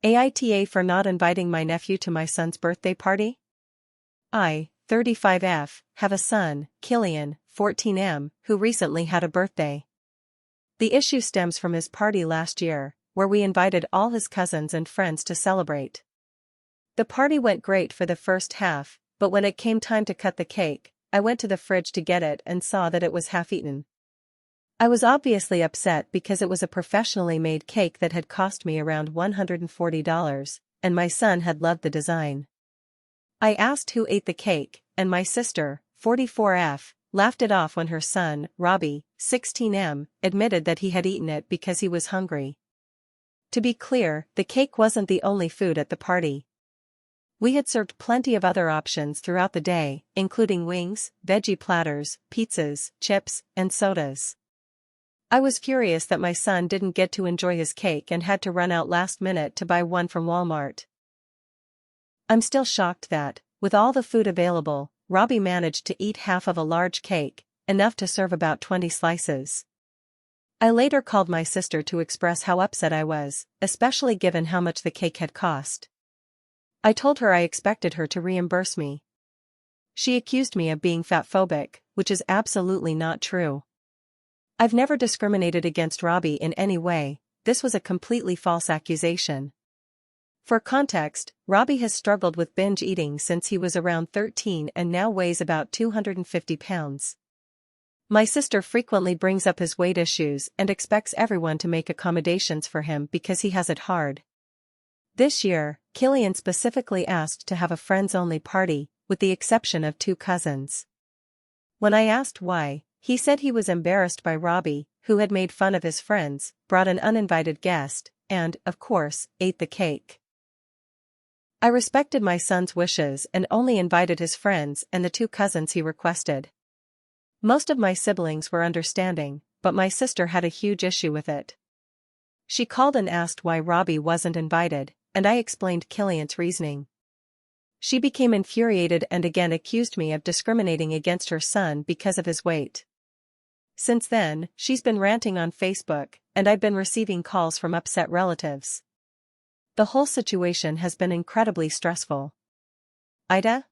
AITA for not inviting my nephew to my son's birthday party? I, 35F, have a son, Killian, 14M, who recently had a birthday. The issue stems from his party last year, where we invited all his cousins and friends to celebrate. The party went great for the first half, but when it came time to cut the cake, I went to the fridge to get it and saw that it was half-eaten. I was obviously upset because it was a professionally made cake that had cost me around $140, and my son had loved the design. I asked who ate the cake, and my sister, 44F, laughed it off when her son, Robbie, 16M, admitted that he had eaten it because he was hungry. To be clear, the cake wasn't the only food at the party. We had served plenty of other options throughout the day, including wings, veggie platters, pizzas, chips, and sodas. I was furious that my son didn't get to enjoy his cake and had to run out last minute to buy one from Walmart. I'm still shocked that, with all the food available, Robbie managed to eat half of a large cake, enough to serve about 20 slices. I later called my sister to express how upset I was, especially given how much the cake had cost. I told her I expected her to reimburse me. She accused me of being fatphobic, which is absolutely not true. I've never discriminated against Robbie in any way. This was a completely false accusation. For context, Robbie has struggled with binge eating since he was around 13 and now weighs about 250 pounds. My sister frequently brings up his weight issues and expects everyone to make accommodations for him because he has it hard. This year, Killian specifically asked to have a friends-only party, with the exception of 2 cousins. When I asked why, he said he was embarrassed by Robbie, who had made fun of his friends, brought an uninvited guest, and, of course, ate the cake. I respected my son's wishes and only invited his friends and the 2 cousins he requested. Most of my siblings were understanding, but my sister had a huge issue with it. She called and asked why Robbie wasn't invited, and I explained Killian's reasoning. She became infuriated and again accused me of discriminating against her son because of his weight. Since then, she's been ranting on Facebook, and I've been receiving calls from upset relatives. The whole situation has been incredibly stressful. AITA?